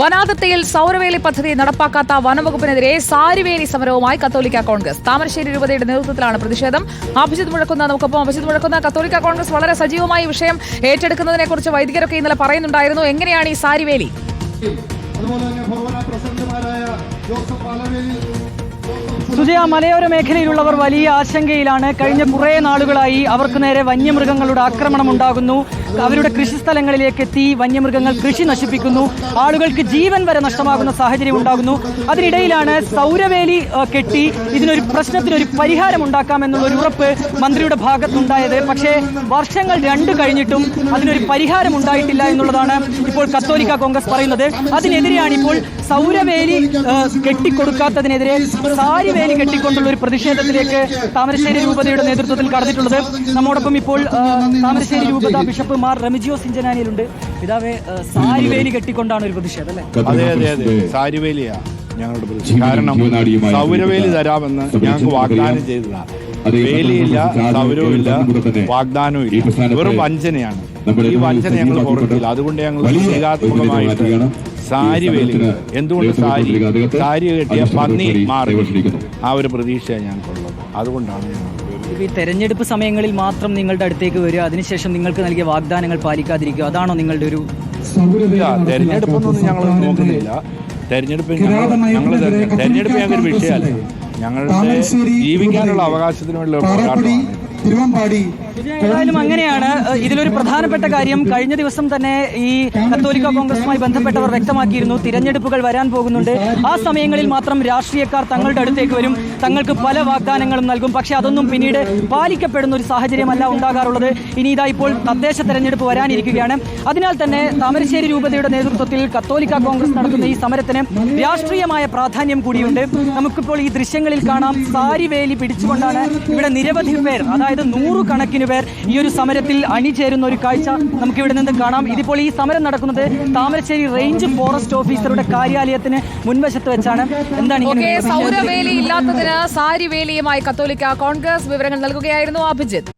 വനാതിർത്തിയിൽ സൗരവേലി പദ്ധതി നടപ്പാക്കാത്ത വനംവകുപ്പിനെതിരെ സാരിവേലി സമരവുമായി കത്തോലിക്ക കോൺഗ്രസ്. താമരശ്ശേരി രൂപതയുടെ നേതൃത്വത്തിലാണ് പ്രതിഷേധം. അഭിജിത്ത് മുഴക്കുന്ന നമുക്കൊപ്പം. അഭിജിത്ത് മുഴക്കുന്ന, കത്തോലിക്ക കോൺഗ്രസ് വളരെ സജീവമായി വിഷയം ഏറ്റെടുക്കുന്നതിനെക്കുറിച്ച് വൈദികരൊക്കെ ഇന്നലെ പറയുന്നുണ്ടായിരുന്നു. എങ്ങനെയാണ് ഈ സാരിവേലി? സുജയ, മലയോര മേഖലയിലുള്ളവർ വലിയ ആശങ്കയിലാണ്. കഴിഞ്ഞ കുറേ നാളുകളായി അവർക്ക് നേരെ വന്യമൃഗങ്ങളുടെ ആക്രമണം ഉണ്ടാകുന്നു. അവരുടെ കൃഷിസ്ഥലങ്ങളിലേക്ക് എത്തി വന്യമൃഗങ്ങൾ കൃഷി നശിപ്പിക്കുന്നു. ആളുകൾക്ക് ജീവൻ വരെ നഷ്ടമാകുന്ന സാഹചര്യം ഉണ്ടാകുന്നു. അതിനിടയിലാണ് സൗരവേലി കെട്ടി ഇതിനൊരു പ്രശ്നത്തിനൊരു പരിഹാരം ഉണ്ടാക്കാമെന്നുള്ളൊരു ഉറപ്പ് മന്ത്രിയുടെ ഭാഗത്തുണ്ടായത്. പക്ഷേ വർഷങ്ങൾ 2 കഴിഞ്ഞിട്ടും അതിനൊരു പരിഹാരം ഉണ്ടായിട്ടില്ല എന്നുള്ളതാണ് ഇപ്പോൾ കത്തോലിക്ക കോൺഗ്രസ് പറയുന്നത്. അതിനെതിരെയാണ് ഇപ്പോൾ സൗരവേലി കെട്ടിക്കൊടുക്കാത്തതിനെതിരെ സാരിവേലി കെട്ടിക്കൊണ്ടുള്ള ഒരു പ്രതിഷേധത്തിലേക്ക് താമരശ്ശേരി രൂപതയുടെ നേതൃത്വത്തിൽ കടന്നിട്ടുള്ളത്. നമ്മോടൊപ്പം ഇപ്പോൾ താമരശ്ശേരി രൂപത ബിഷപ്പ് മാർ റെമിജിയോ സിഞ്ചനാനിയിലുണ്ട്. പിതാവേ, സാരിവേലി കെട്ടിക്കൊണ്ടാണ് ഒരു പ്രതിഷേധം അല്ലേ? അതെ അതെ അതെ, സാരിവേലിയാ ഞങ്ങളുടെ പ്രതിഷേധം. കാരണം സൗരവേലി തരാമെന്ന് ഞങ്ങൾക്ക് വാഗ്ദാനം ചെയ്തതാണ്. വേലിയില്ല, സൗരവുമില്ല, വാഗ്ദാനവും ഇല്ല. വെറും വഞ്ചനയാണ്. ഈ വഞ്ചന ഞങ്ങൾ പുറത്തില്ല. അതുകൊണ്ട് ഞങ്ങൾ സ്വീകാത്മകമായിട്ട് സാരിവേലി, എന്തുകൊണ്ട് സാരി കെട്ടിയ പന്നി മാറി, ആ ഒരു പ്രതീക്ഷയാണ് ഞങ്ങൾക്കുള്ളത്. അതുകൊണ്ടാണ് ഈ തെരഞ്ഞെടുപ്പ് സമയങ്ങളിൽ മാത്രം നിങ്ങളുടെ അടുത്തേക്ക് വരിക, അതിനുശേഷം നിങ്ങൾക്ക് നൽകിയ വാഗ്ദാനങ്ങൾ പാലിക്കാതിരിക്കുക, അതാണോ നിങ്ങളുടെ ഒരു? തെരഞ്ഞെടുപ്പൊന്നും ഞങ്ങൾ നോക്കുന്നില്ല. തെരഞ്ഞെടുപ്പ് ഞങ്ങൾക്കൊരു വിഷയമല്ല. ഞങ്ങളുടെ ജീവിക്കാനുള്ള അവകാശത്തിന് വേണ്ടിയുള്ള പോരാട്ടമാണ്. ഏതായാലും അങ്ങനെയാണ്. ഇതിലൊരു പ്രധാനപ്പെട്ട കാര്യം കഴിഞ്ഞ ദിവസം തന്നെ ഈ കത്തോലിക്ക കോൺഗ്രസുമായി ബന്ധപ്പെട്ടവർ വ്യക്തമാക്കിയിരുന്നു. തിരഞ്ഞെടുപ്പുകൾ വരാൻ പോകുന്നുണ്ട്. ആ സമയങ്ങളിൽ മാത്രം രാഷ്ട്രീയക്കാർ തങ്ങളുടെ അടുത്തേക്ക് വരും, തങ്ങൾക്ക് പല വാഗ്ദാനങ്ങളും നൽകും. പക്ഷെ അതൊന്നും പിന്നീട് പാലിക്കപ്പെടുന്ന ഒരു സാഹചര്യമല്ല ഉണ്ടാകാറുള്ളത്. ഇനി ഇതാ ഇപ്പോൾ തദ്ദേശ തെരഞ്ഞെടുപ്പ് വരാനിരിക്കുകയാണ്. അതിനാൽ തന്നെ താമരശ്ശേരി രൂപതയുടെ നേതൃത്വത്തിൽ കത്തോലിക്ക കോൺഗ്രസ് നടത്തുന്ന ഈ സമരത്തിന് രാഷ്ട്രീയമായ പ്രാധാന്യം കൂടിയുണ്ട്. നമുക്കിപ്പോൾ ഈ ദൃശ്യങ്ങളിൽ കാണാം, സാരിവേലി പിടിച്ചുകൊണ്ടാണ് ഇവിടെ നിരവധി പേർ, അതായത് 100 കണക്കിന് പേർ ഈ ഒരു സമരത്തിൽ അണിചേരുന്ന ഒരു കാഴ്ച നമുക്കിവിടെ നിന്ന് കാണാം. ഇതിപ്പോൾ ഈ സമരം നടക്കുന്നത് താമരശ്ശേരി റേഞ്ച് ഫോറസ്റ്റ് ഓഫീസറുടെ കാര്യാലയത്തിന് മുൻവശത്ത് വെച്ചാണ്. എന്താണ് സൗരവേലി ഇല്ലാത്തതിന് സാരിവേലിയുമായി കത്തോലിക്ക കോൺഗ്രസ് വിവരങ്ങൾ നൽകുകയായിരുന്നു അഭിജിത്ത്.